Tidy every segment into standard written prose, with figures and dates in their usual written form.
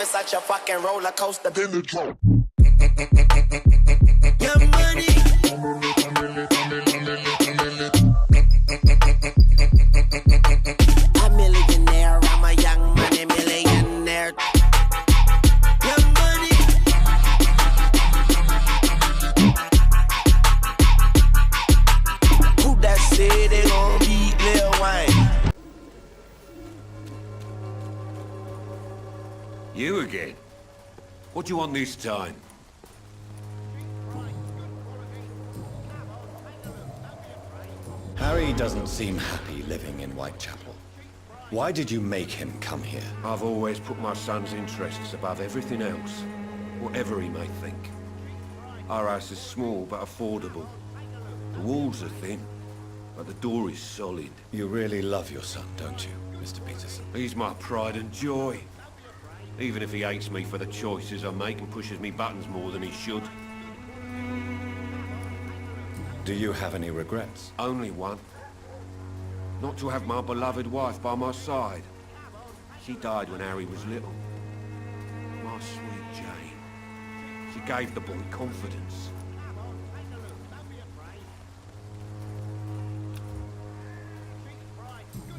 It's such a fucking roller coaster. Then the drum. Your money. A millionaire, I'm a young money millionaire. Your money. Who that said they gon' beat Lil Wayne? You again? What do you want this time? Harry doesn't seem happy living in Whitechapel. Why did you make him come here? I've always put my son's interests above everything else, whatever he may think. Our house is small but affordable. The walls are thin, but the door is solid. You really love your son, don't you, Mr. Peterson? He's my pride and joy. Even if he hates me for the choices I make and pushes me buttons more than he should. Do you have any regrets? Only one. Not to have my beloved wife by my side. She died when Harry was little. My sweet Jane. She gave the boy confidence.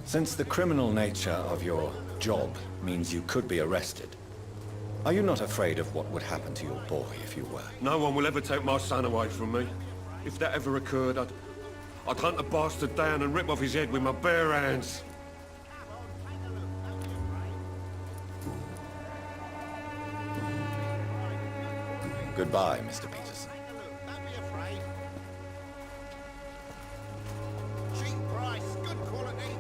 Since the criminal nature of your job means you could be arrested, are you not afraid of what would happen to your boy if you were? No one will ever take my son away from me. If that ever occurred, I'd hunt the bastard down and rip off his head with my bare hands. Goodbye, Mr. Peterson. Don't be afraid. Cheap price, good quality.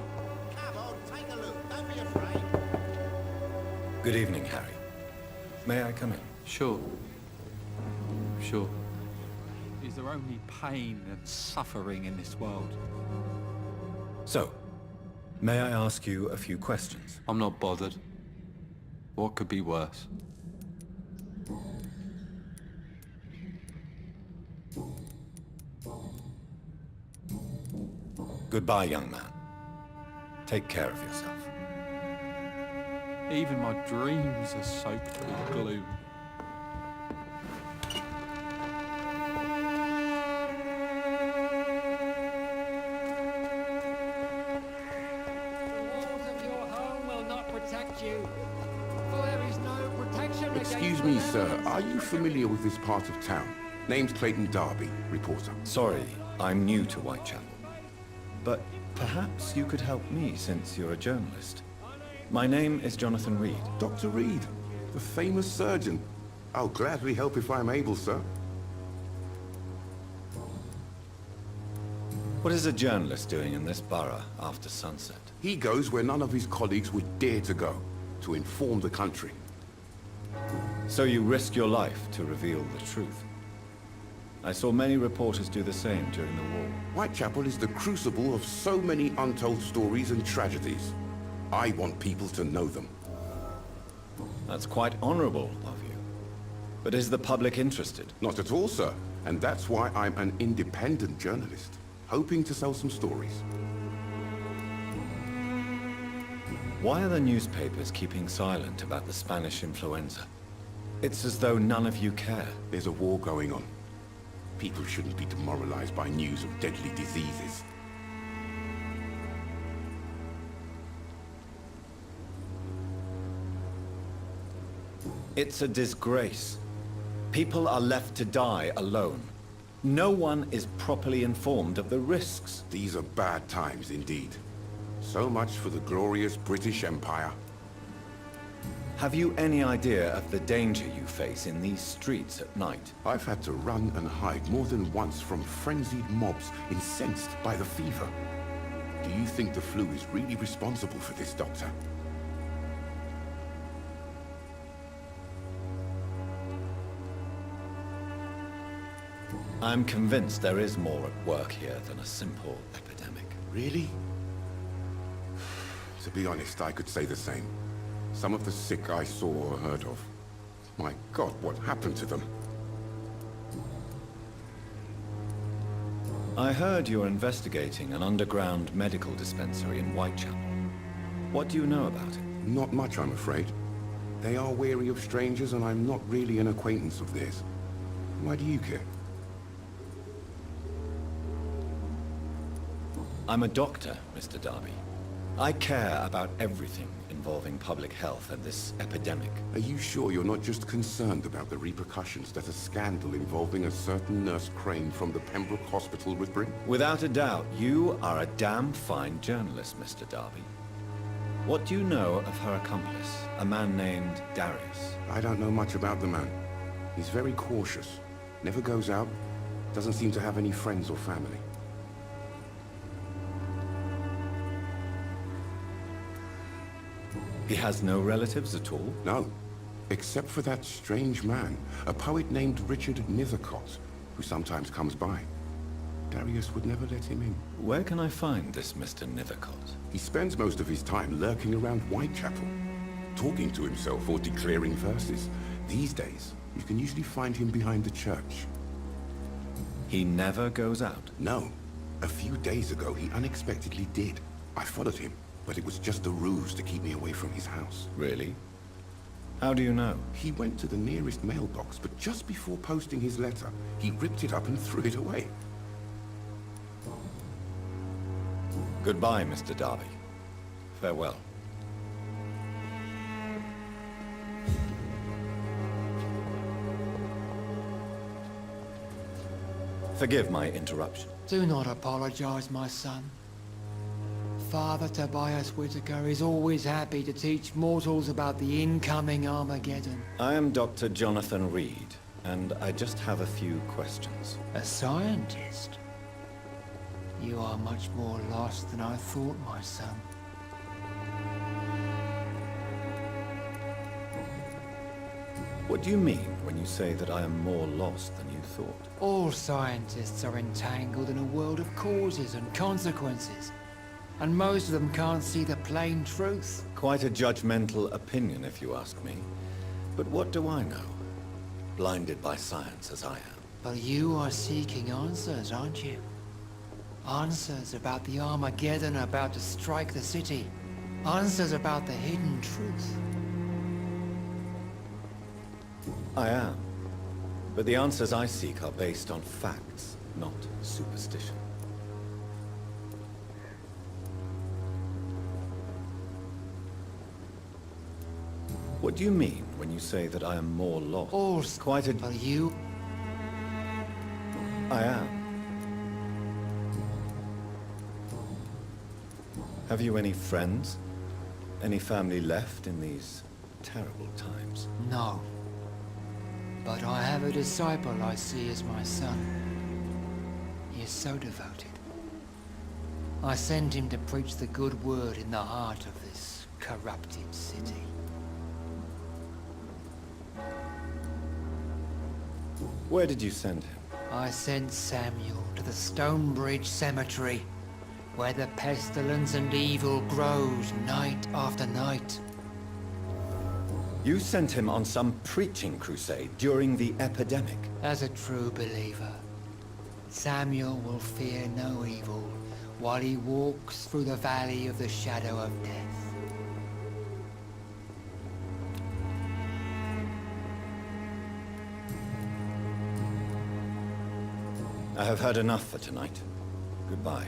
Come on, take a look. Don't be afraid. Good evening, Harry. May I come in? Sure. Sure. Is there only pain and suffering in this world? So, may I ask you a few questions? I'm not bothered. What could be worse? Goodbye, young man. Take care of yourself. Even my dreams are soaked with gloom. Excuse me, sir. Are you familiar with this part of town? Name's Clayton Darby, reporter. Sorry, I'm new to Whitechapel. But perhaps you could help me since you're a journalist. My name is Jonathan Reid. Dr. Reid, the famous surgeon. I'll gladly help if I'm able, sir. What is a journalist doing in this borough after sunset? He goes where none of his colleagues would dare to go, to inform the country. So you risk your life to reveal the truth. I saw many reporters do the same during the war. Whitechapel is the crucible of so many untold stories and tragedies. I want people to know them. That's quite honorable of you. But is the public interested? Not at all, sir. And that's why I'm an independent journalist, hoping to sell some stories. Why are the newspapers keeping silent about the Spanish influenza? It's as though none of you care. There's a war going on. People shouldn't be demoralized by news of deadly diseases. It's a disgrace. People are left to die alone. No one is properly informed of the risks. These are bad times indeed. So much for the glorious British Empire. Have you any idea of the danger you face in these streets at night? I've had to run and hide more than once from frenzied mobs incensed by the fever. Do you think the flu is really responsible for this, Doctor? I'm convinced there is more at work here than a simple epidemic. Really? To be honest, I could say the same. Some of the sick I saw or heard of. My God, what happened to them? I heard you're investigating an underground medical dispensary in Whitechapel. What do you know about it? Not much, I'm afraid. They are wary of strangers, and I'm not really an acquaintance of theirs. Why do you care? I'm a doctor, Mr. Darby. I care about everything involving public health and this epidemic. Are you sure you're not just concerned about the repercussions that a scandal involving a certain Nurse Crane from the Pembroke Hospital would bring? Without a doubt, you are a damn fine journalist, Mr. Darby. What do you know of her accomplice, a man named Darius? I don't know much about the man. He's very cautious. Never goes out. Doesn't seem to have any friends or family. He has no relatives at all? No. Except for that strange man, a poet named Richard Nethercott, who sometimes comes by. Darius would never let him in. Where can I find this Mr. Nethercott? He spends most of his time lurking around Whitechapel, talking to himself or declaring verses. These days, you can usually find him behind the church. He never goes out? No. A few days ago, he unexpectedly did. I followed him, but it was just a ruse to keep me away from his house. Really? How do you know? He went to the nearest mailbox, but just before posting his letter, he ripped it up and threw it away. Goodbye, Mr. Darby. Farewell. Forgive my interruption. Do not apologize, my son. Father Tobias Whitaker is always happy to teach mortals about the incoming Armageddon. I am Dr. Jonathan Reid, and I just have a few questions. A scientist? You are much more lost than I thought, my son. What do you mean when you say that I am more lost than you thought? All scientists are entangled in a world of causes and consequences, and most of them can't see the plain truth. Quite a judgmental opinion, if you ask me. But what do I know? Blinded by science as I am. But you are seeking answers, aren't you? Answers about the Armageddon about to strike the city. Answers about the hidden truth. I am. But the answers I seek are based on facts, not superstition. What do you mean when you say that I am more lost? All Quite a... But you... I am. Have you any friends? Any family left in these terrible times? No. But I have a disciple I see as my son. He is so devoted. I send him to preach the good word in the heart of this corrupted city. Where did you send him? I sent Samuel to the Stonebridge Cemetery, where the pestilence and evil grows night after night. You sent him on some preaching crusade during the epidemic. As a true believer, Samuel will fear no evil while he walks through the valley of the shadow of death. I have heard enough for tonight. Goodbye.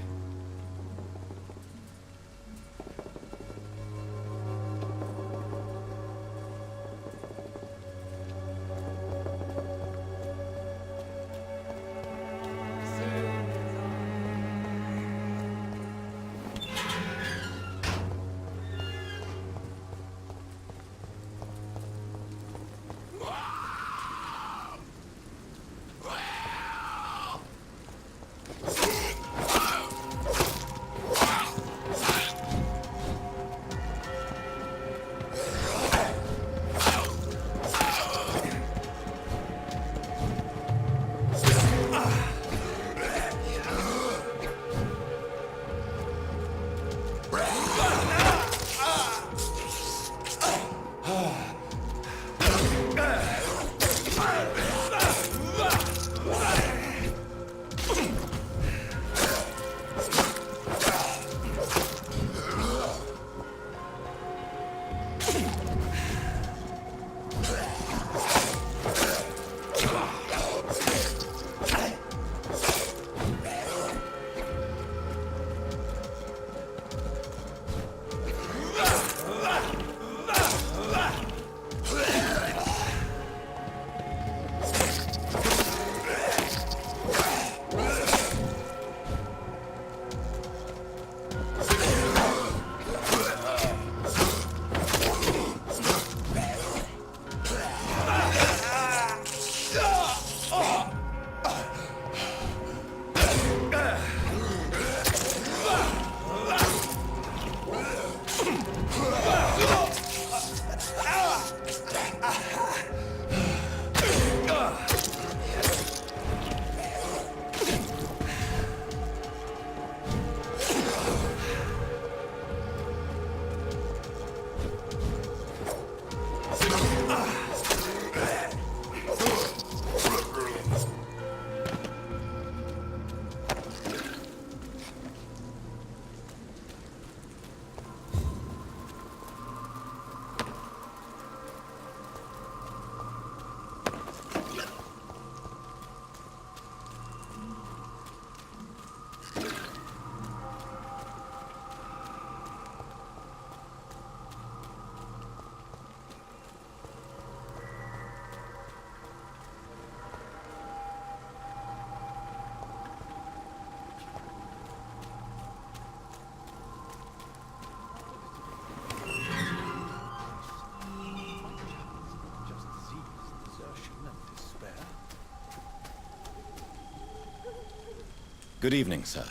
Good evening, sir.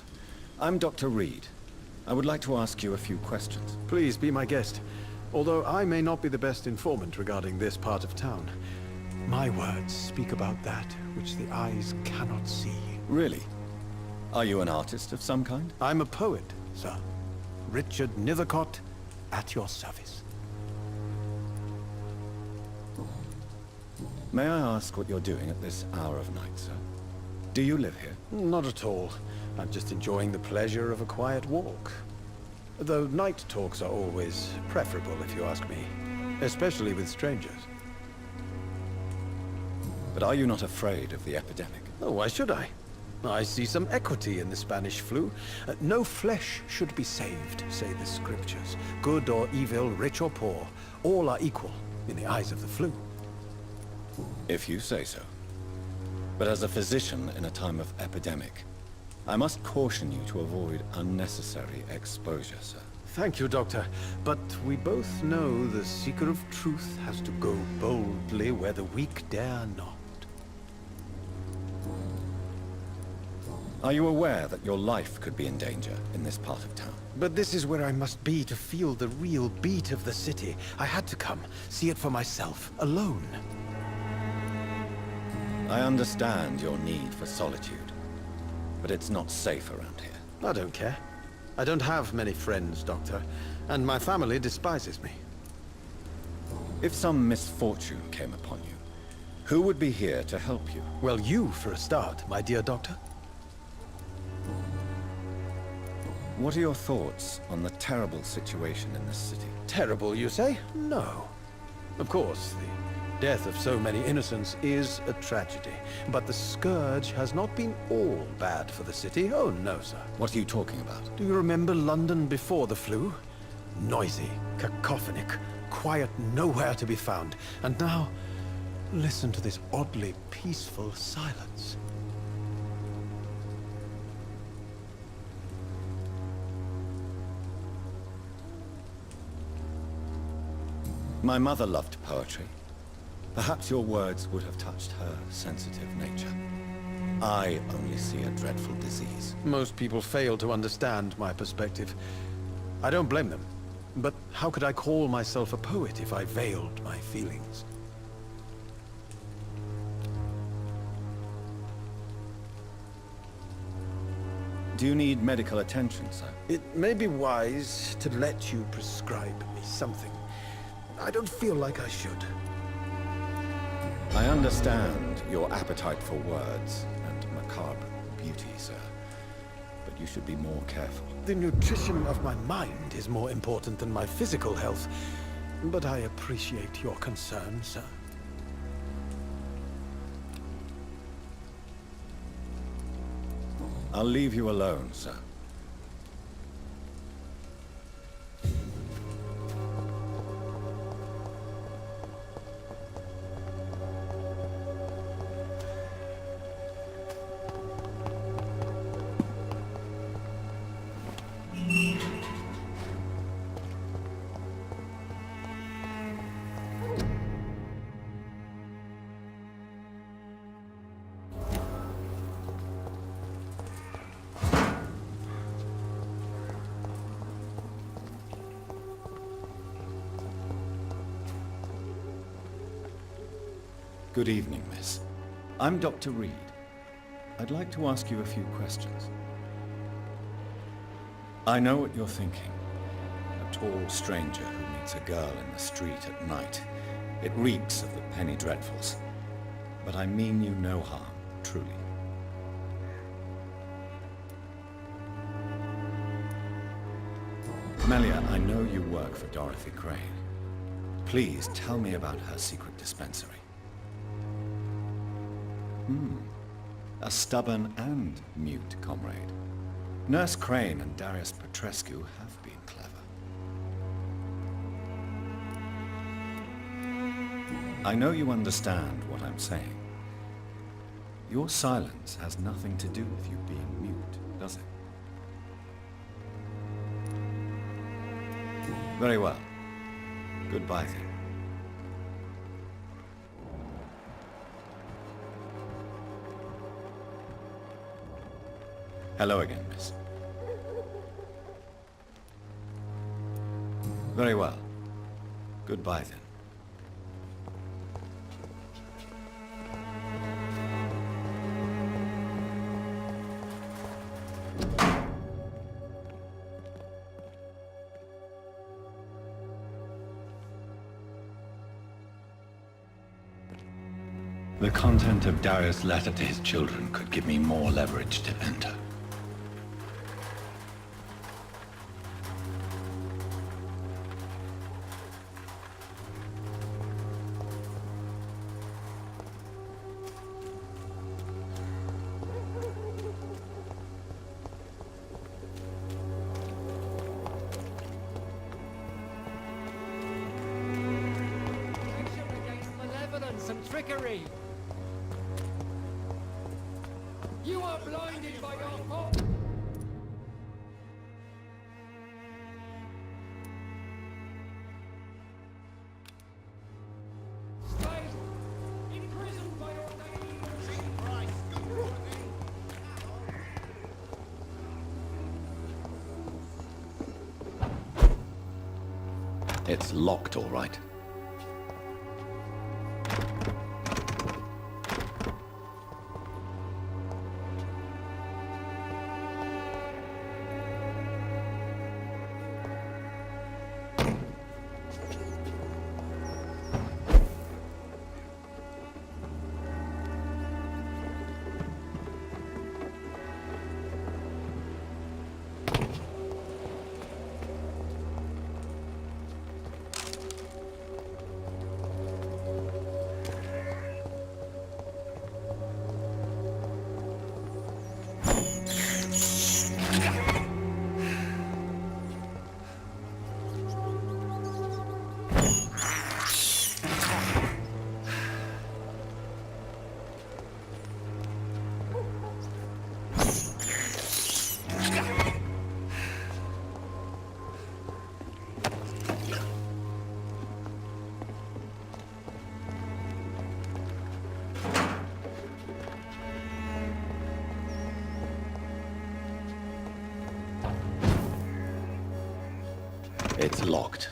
I'm Dr. Reid. I would like to ask you a few questions. Please be my guest. Although I may not be the best informant regarding this part of town, my words speak about that which the eyes cannot see. Really? Are you an artist of some kind? I'm a poet, sir. Richard Nethercott, at your service. May I ask what you're doing at this hour of night, sir? Do you live here? Not at all. I'm just enjoying the pleasure of a quiet walk. Though night talks are always preferable, if you ask me. Especially with strangers. But are you not afraid of the epidemic? Oh, why should I? I see some equity in the Spanish flu. No flesh should be saved, say the scriptures. Good or evil, rich or poor, all are equal in the eyes of the flu. If you say so. But as a physician in a time of epidemic, I must caution you to avoid unnecessary exposure, sir. Thank you, Doctor. But we both know the seeker of truth has to go boldly where the weak dare not. Are you aware that your life could be in danger in this part of town? But this is where I must be to feel the real beat of the city. I had to come, see it for myself, alone. I understand your need for solitude, but it's not safe around here. I don't care. I don't have many friends, Doctor, and my family despises me. If some misfortune came upon you, who would be here to help you? Well, you for a start, my dear Doctor. What are your thoughts on the terrible situation in this city? Terrible, you say? No. Of course, the death of so many innocents is a tragedy. But the scourge has not been all bad for the city. Oh, no, sir. What are you talking about? Do you remember London before the flu? Noisy, cacophonic, quiet nowhere to be found. And now, listen to this oddly peaceful silence. My mother loved poetry. Perhaps your words would have touched her sensitive nature. I only see a dreadful disease. Most people fail to understand my perspective. I don't blame them. But how could I call myself a poet if I veiled my feelings? Do you need medical attention, sir? It may be wise to let you prescribe me something. I don't feel like I should. I understand your appetite for words and macabre beauty, sir. But you should be more careful. The nutrition of my mind is more important than my physical health. But I appreciate your concern, sir. I'll leave you alone, sir. Good evening, miss. I'm Dr. Reid. I'd like to ask you a few questions. I know what you're thinking. A tall stranger who meets a girl in the street at night. It reeks of the penny dreadfuls. But I mean you no harm, truly. Melia, I know you work for Dorothy Crane. Please tell me about her secret dispensary. A stubborn and mute comrade. Nurse Crane and Darius Petrescu have been clever. I know you understand what I'm saying. Your silence has nothing to do with you being mute, does it? Very well. Goodbye then. Hello again, miss. Very well. Goodbye, then. The content of Darius' letter to his children could give me more leverage to enter. And trickery. You are blinded by your fault. Slave, imprisoned by your Cheap price, good quality. It's locked, all right. It's locked.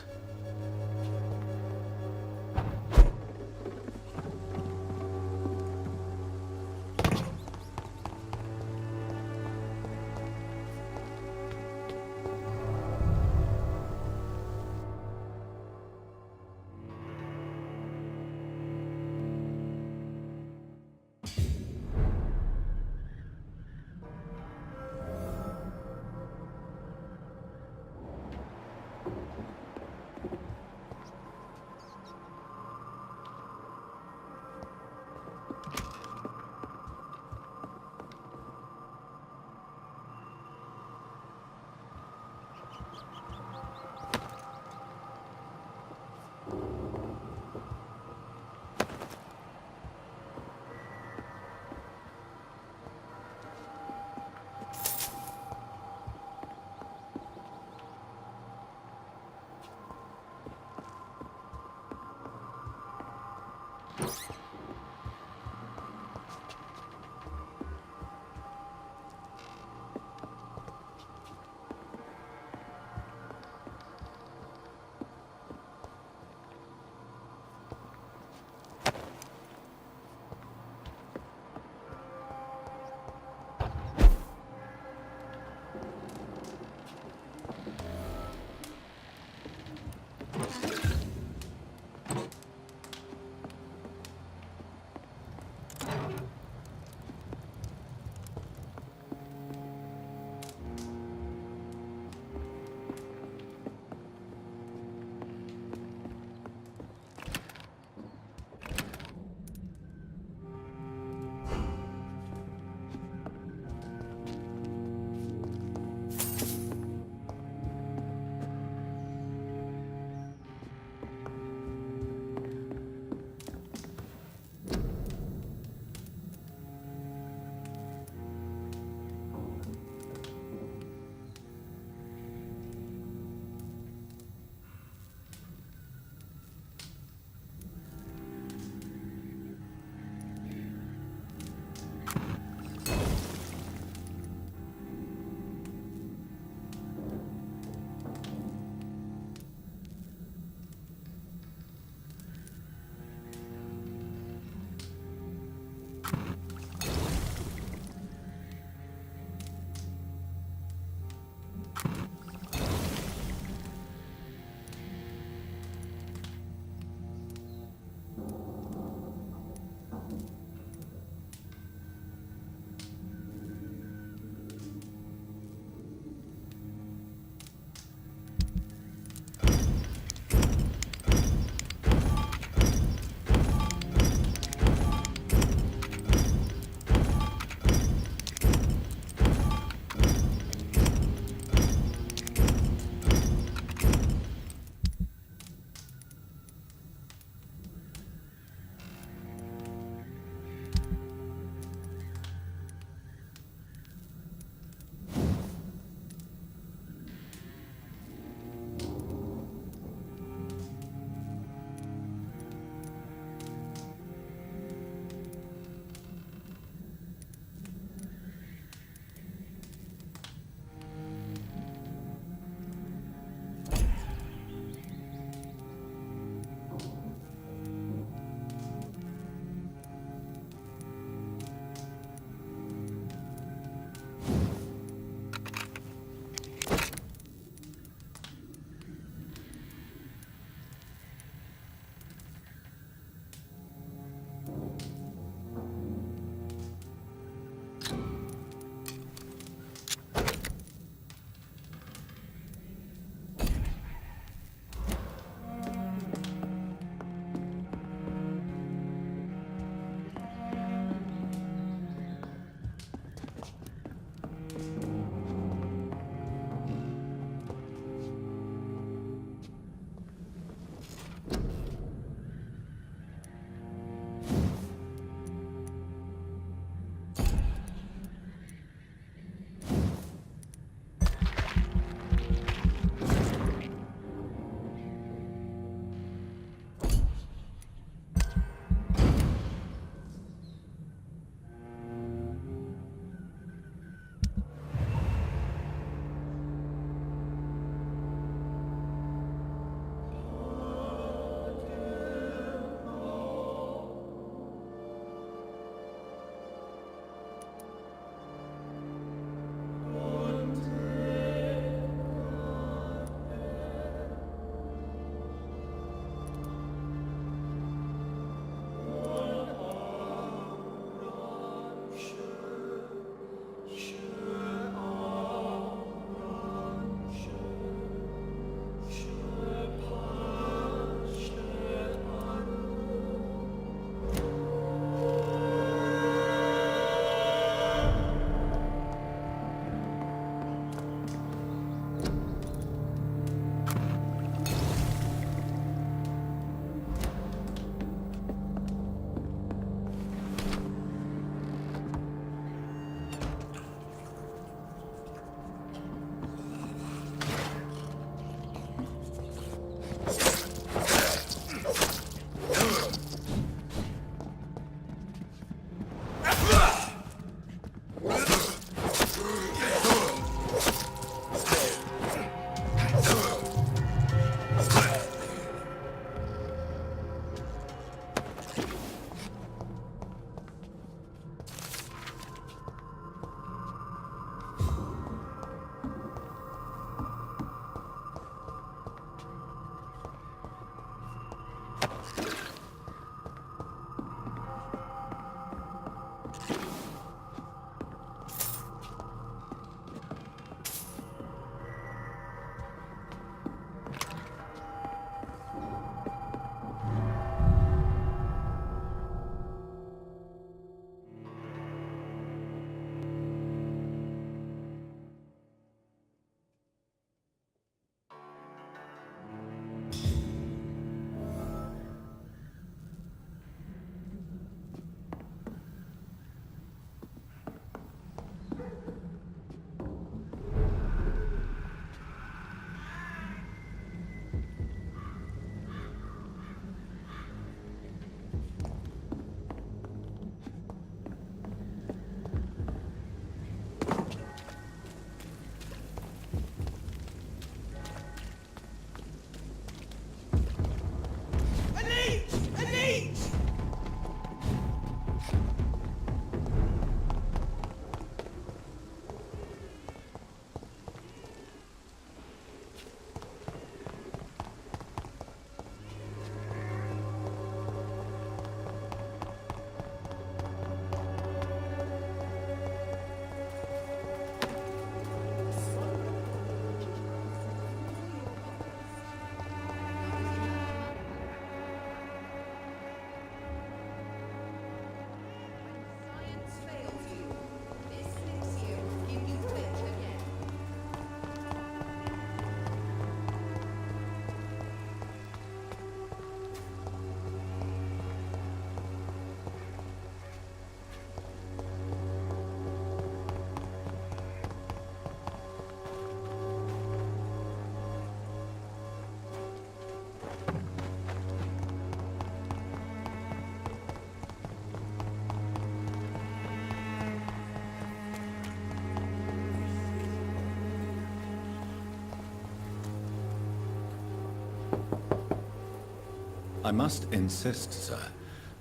I must insist, sir.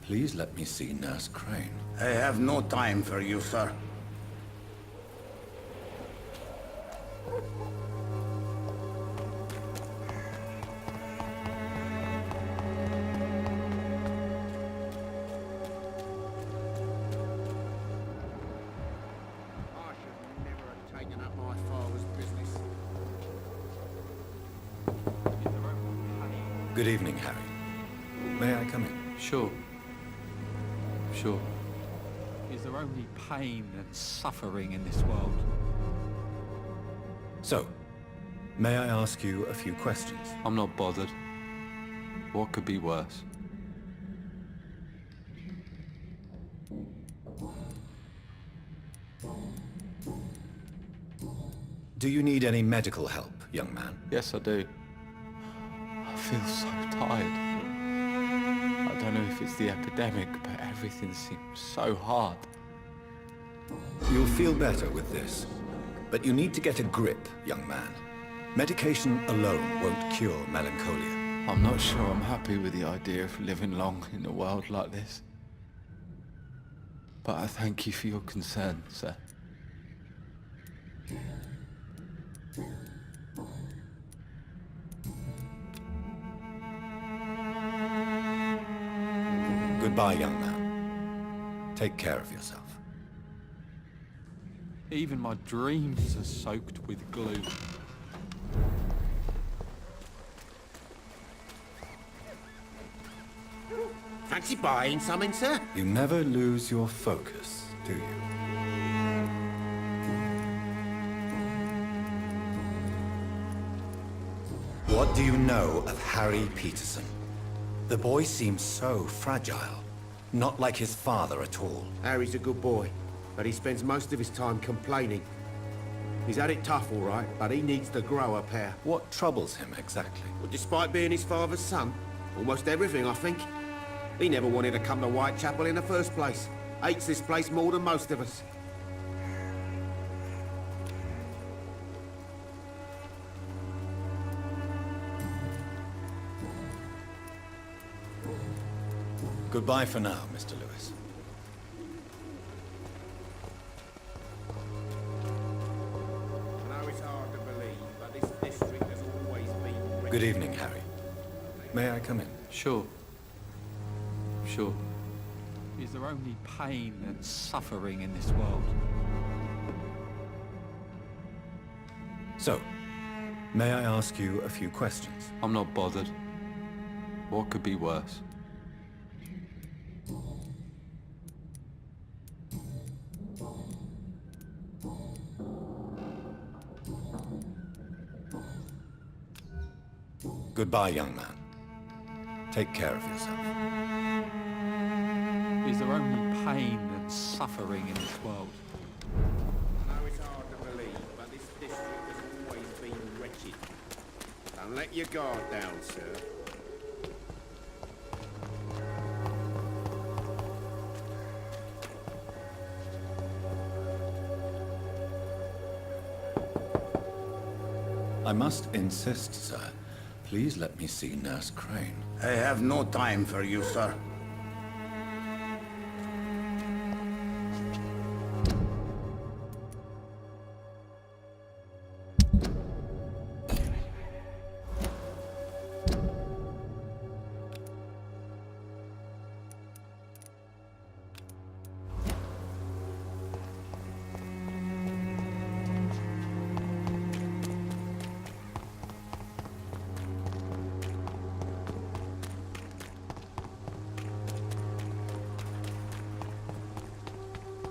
Please let me see Nurse Crane. I have no time for you, sir. I should never have taken up my father's business. Good evening, Harry. May I come in? Sure. Sure. Is there only pain and suffering in this world? So, may I ask you a few questions? I'm not bothered. What could be worse? Do you need any medical help, young man? Yes, I do. I feel so tired. I don't know if it's the epidemic, but everything seems so hard. You'll feel better with this. But you need to get a grip, young man. Medication alone won't cure melancholia. I'm not sure I'm happy with the idea of living long in a world like this. But I thank you for your concern, sir. Goodbye, young man. Take care of yourself. Even my dreams are soaked with glue. Fancy buying something, sir? You never lose your focus, do you? What do you know of Harry Peterson? The boy seems so fragile. Not like his father at all. Harry's a good boy, but he spends most of his time complaining. He's had it tough, all right, but he needs to grow a pair. What troubles him exactly? Well, despite being his father's son, almost everything, I think. He never wanted to come to Whitechapel in the first place. Hates this place more than most of us. Goodbye for now, Mr. Lewis. I know it's hard to believe, but this district has always been... Good evening, Harry. May I come in? Sure. Sure. Is there only pain and suffering in this world? So, may I ask you a few questions? I'm not bothered. What could be worse? Goodbye, young man. Take care of yourself. Is there only pain and suffering in this world? I know it's hard to believe, but this district has always been wretched. Don't let your guard down, sir. I must insist, sir. Please let me see Nurse Crane. I have no time for you, sir.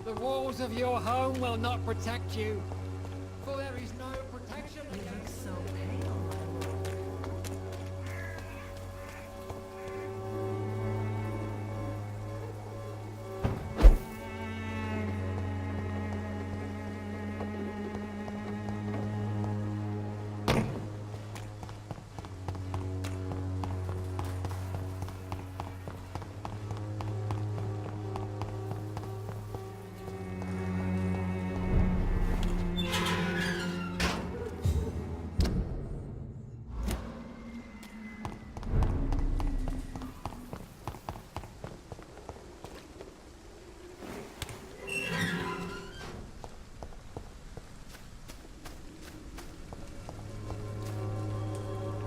The walls of your home will not protect you, for there is no protection against... So pale, my lord.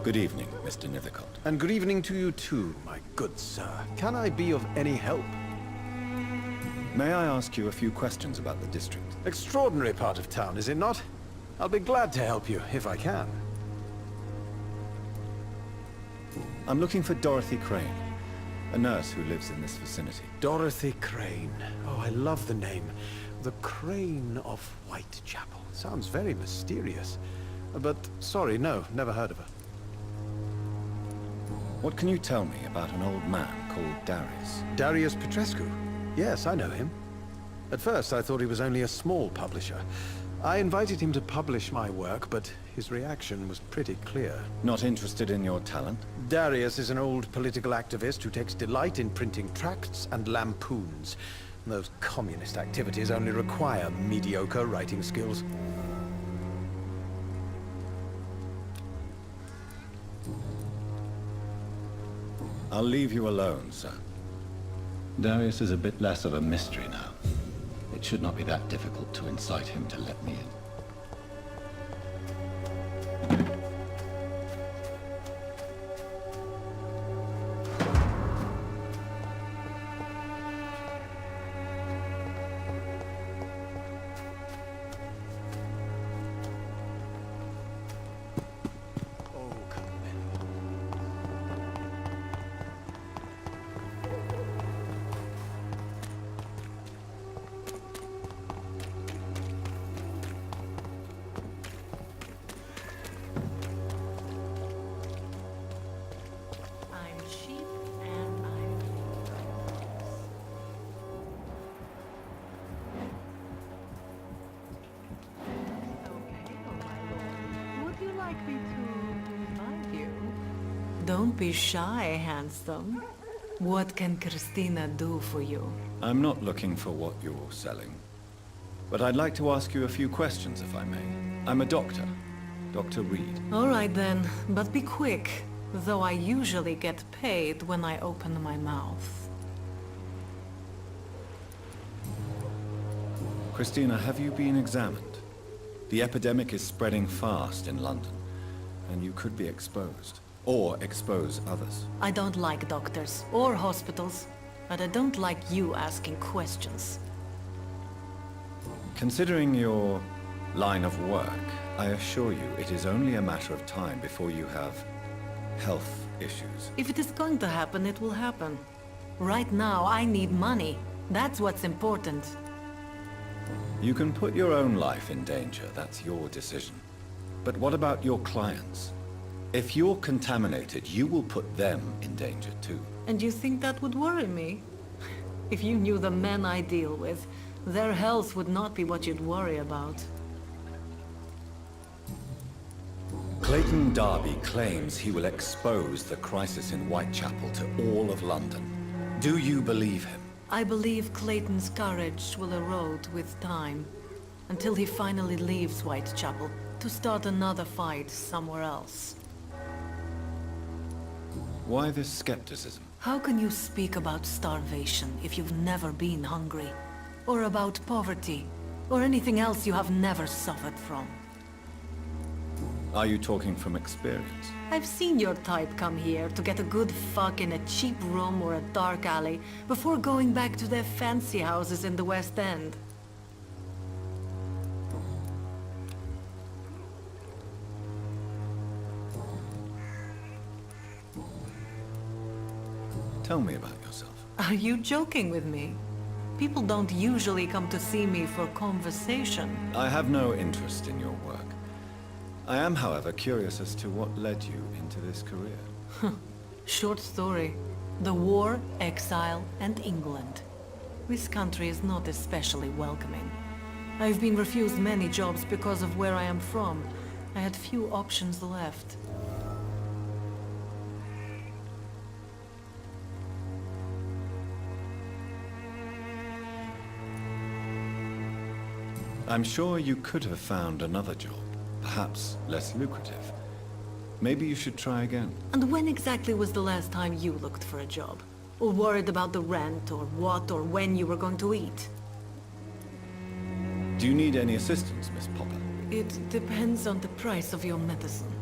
Good evening, Mr. Nithercott. And good evening to you too, my good sir. Can I be of any help? May I ask you a few questions about the district? Extraordinary part of town, is it not? I'll be glad to help you, if I can. I'm looking for Dorothy Crane, a nurse who lives in this vicinity. Dorothy Crane. Oh, I love the name. The Crane of Whitechapel. Sounds very mysterious. But, sorry, no, never heard of her. What can you tell me about an old man called Darius? Darius Petrescu? Yes, I know him. At first, I thought he was only a small publisher. I invited him to publish my work, but his reaction was pretty clear. Not interested in your talent? Darius is an old political activist who takes delight in printing tracts and lampoons. Those communist activities only require mediocre writing skills. I'll leave you alone, sir. Darius is a bit less of a mystery now. It should not be that difficult to incite him to let me in. Don't be shy, handsome. What can Christina do for you? I'm not looking for what you're selling. But I'd like to ask you a few questions, if I may. I'm a doctor, Dr. Reid. All right then, but be quick, though I usually get paid when I open my mouth. Christina, have you been examined? The epidemic is spreading fast in London, and you could be exposed. Or expose others. I don't like doctors or hospitals. but I don't like you asking questions. Considering your line of work, I assure you it is only a matter of time before you have health issues. If it is going to happen, it will happen. Right now, I need money. That's what's important. You can put your own life in danger, that's your decision. But what about your clients? If you're contaminated, you will put them in danger too. And you think that would worry me? If you knew the men I deal with, their health would not be what you'd worry about. Clayton Darby claims he will expose the crisis in Whitechapel to all of London. Do you believe him? I believe Clayton's courage will erode with time, until he finally leaves Whitechapel to start another fight somewhere else. Why this skepticism? How can you speak about starvation if you've never been hungry? Or about poverty? Or anything else you have never suffered from? Are you talking from experience? I've seen your type come here to get a good fuck in a cheap room or a dark alley before going back to their fancy houses in the West End. Tell me about yourself. Are you joking with me? People don't usually come to see me for conversation. I have no interest in your work. I am, however, curious as to what led you into this career. Short story. The war, exile, and England. This country is not especially welcoming. I've been refused many jobs because of where I am from. I had few options left. I'm sure you could have found another job, perhaps less lucrative. Maybe you should try again. And when exactly was the last time you looked for a job? Or worried about the rent, or what or when you were going to eat? Do you need any assistance, Miss Popper? It depends on the price of your medicine.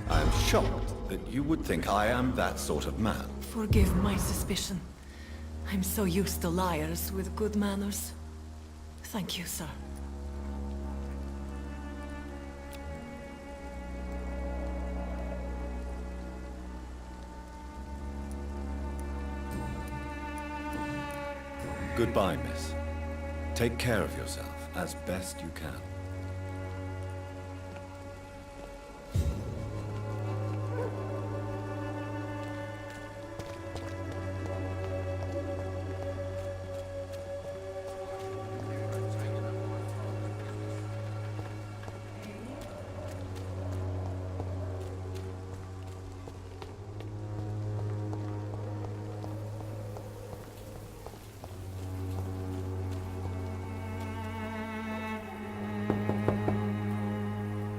I'm shocked that you would think I am that sort of man. Forgive my suspicion. I'm so used to liars with good manners. Thank you, sir. Goodbye, miss. Take care of yourself as best you can.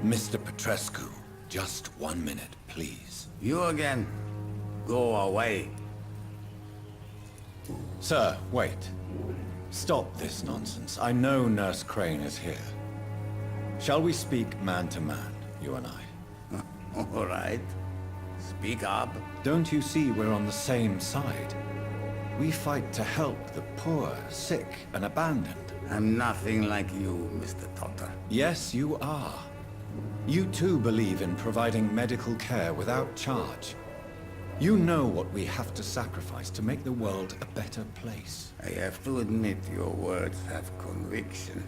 Mr. Petrescu, just 1 minute, please. You again? Go away. Sir, wait. Stop this nonsense. I know Nurse Crane is here. Shall we speak man to man, you and I? All right. Speak up. Don't you see we're on the same side? We fight to help the poor, sick, and abandoned. I'm nothing like you, Mr. Totter. Yes, you are. You too believe in providing medical care without charge. You know what we have to sacrifice to make the world a better place. I have to admit your words have conviction.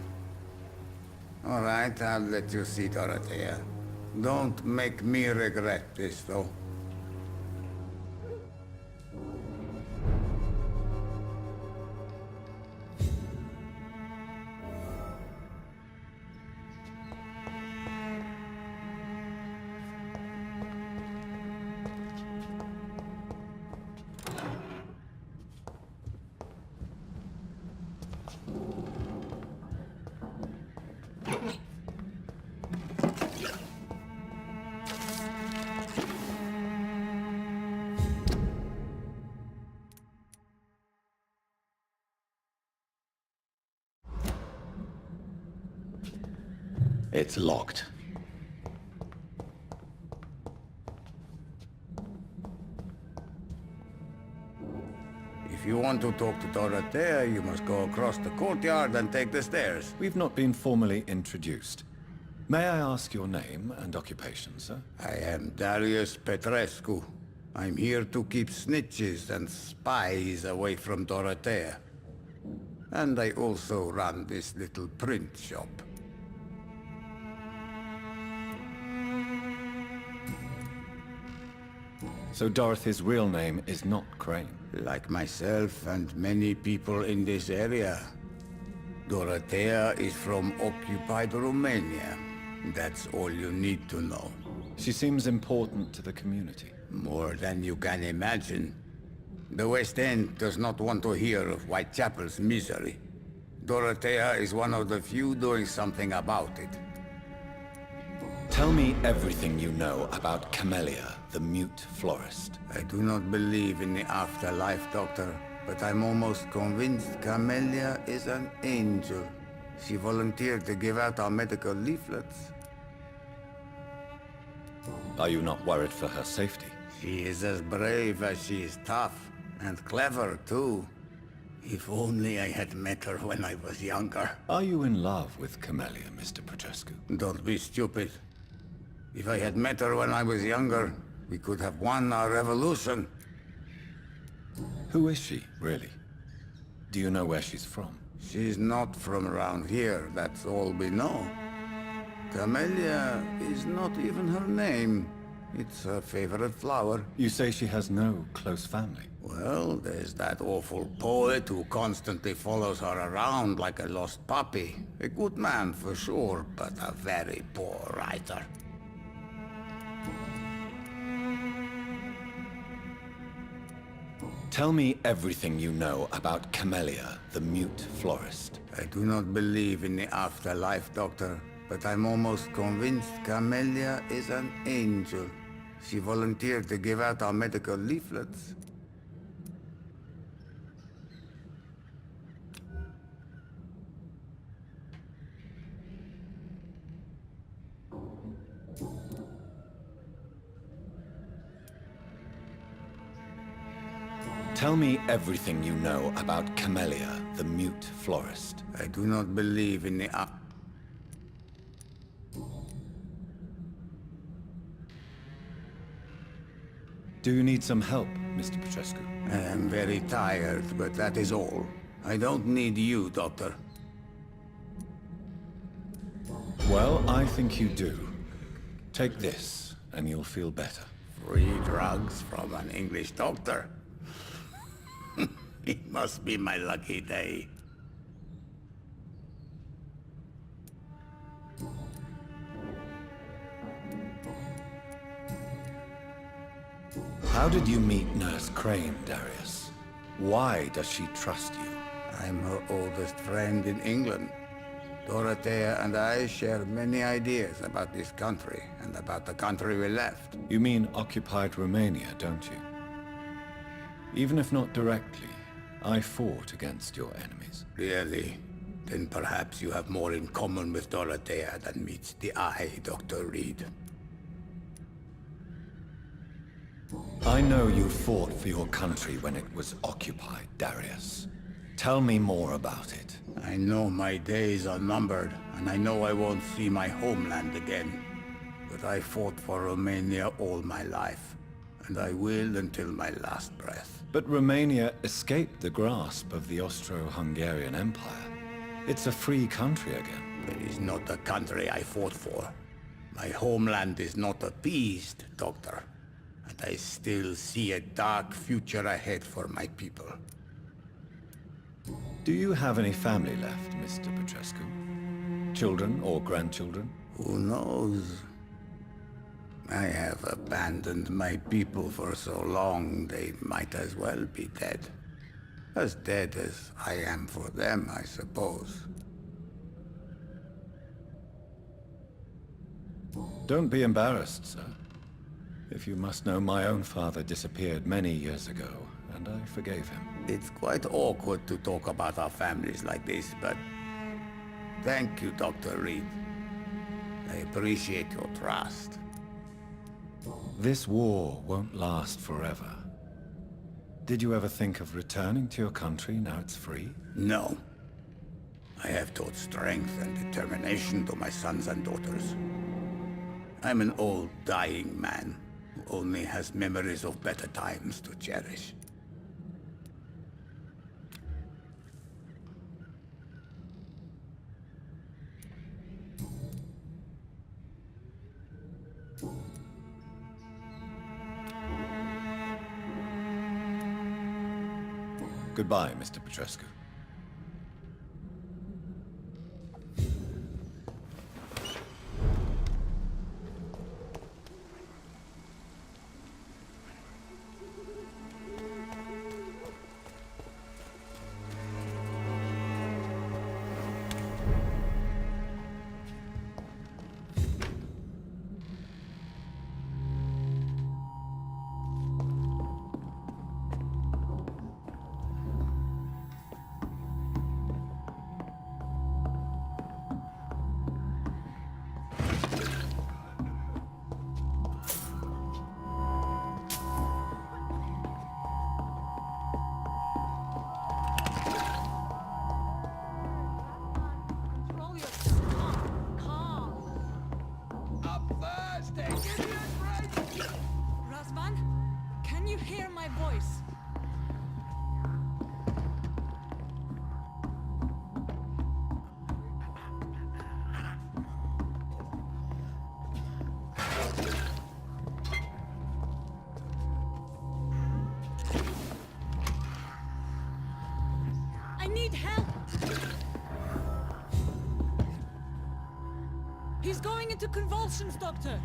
All right, I'll let you see, Dorothea. Don't make me regret this, though. It's locked. you want to talk to Dorothea, you must go across the courtyard and take the stairs. We've not been formally introduced. May I ask your name and occupation, sir? I am Darius Petrescu. I'm here to keep snitches and spies away from Dorothea. And I also run this little print shop. So Dorothy's real name is not Crane? Like myself and many people in this area, Dorothea is from occupied Romania. That's all you need to know. She seems important to the community. More than you can imagine. The West End does not want to hear of Whitechapel's misery. Dorothea is one of the few doing something about it. Tell me everything you know about Camellia, the mute florist. I do not believe in the afterlife, Doctor, but I'm almost convinced Camellia is an angel. She volunteered to give out our medical leaflets. Are you not worried for her safety? She is as brave as she is tough, and clever too. If only I had met her when I was younger. Are you in love with Camellia, Mr. Petrescu? Don't be stupid. If I had met her when I was younger, we could have won our revolution. Who is she, really? Do you know where she's from? She's not from around here, that's all we know. Camellia is not even her name. It's her favorite flower. You say she has no close family? Well, there's that awful poet who constantly follows her around like a lost puppy. A good man for sure, but a very poor writer. Tell me everything you know about Camellia, the mute florist. I do not believe in the afterlife, Doctor, but I'm almost convinced Camellia is an angel. She volunteered to give out our medical leaflets. Tell me everything you know about Camellia, the mute florist. I do not believe in the Do you need some help, Mr. Petrescu? I am very tired, but that is all. I don't need you, Doctor. Well, I think you do. Take this, and you'll feel better. Free drugs from an English doctor? It must be my lucky day. How did you meet Nurse Crane, Darius? Why does she trust you? I'm her oldest friend in England. Dorothea and I share many ideas about this country and about the country we left. You mean occupied Romania, don't you? Even if not directly, I fought against your enemies. Really? Then perhaps you have more in common with Dorothea than meets the eye, Dr. Reid. I know you fought for your country when it was occupied, Darius. Tell me more about it. I know my days are numbered, and I know I won't see my homeland again. But I fought for Romania all my life, and I will until my last breath. But Romania escaped the grasp of the Austro-Hungarian Empire. It's a free country again. It is not the country I fought for. My homeland is not appeased, Doctor. And I still see a dark future ahead for my people. Do you have any family left, Mr. Petrescu? Children or grandchildren? Who knows? I have abandoned my people for so long, they might as well be dead. As dead as I am for them, I suppose. Don't be embarrassed, sir. If you must know, my own father disappeared many years ago, and I forgave him. It's quite awkward to talk about our families like this, but thank you, Dr. Reid. I appreciate your trust. This war won't last forever. Did you ever think of returning to your country now it's free? No. I have taught strength and determination to my sons and daughters. I'm an old, dying man who only has memories of better times to cherish. Goodbye, Mr. Petrescu. He's going into convulsions, Doctor!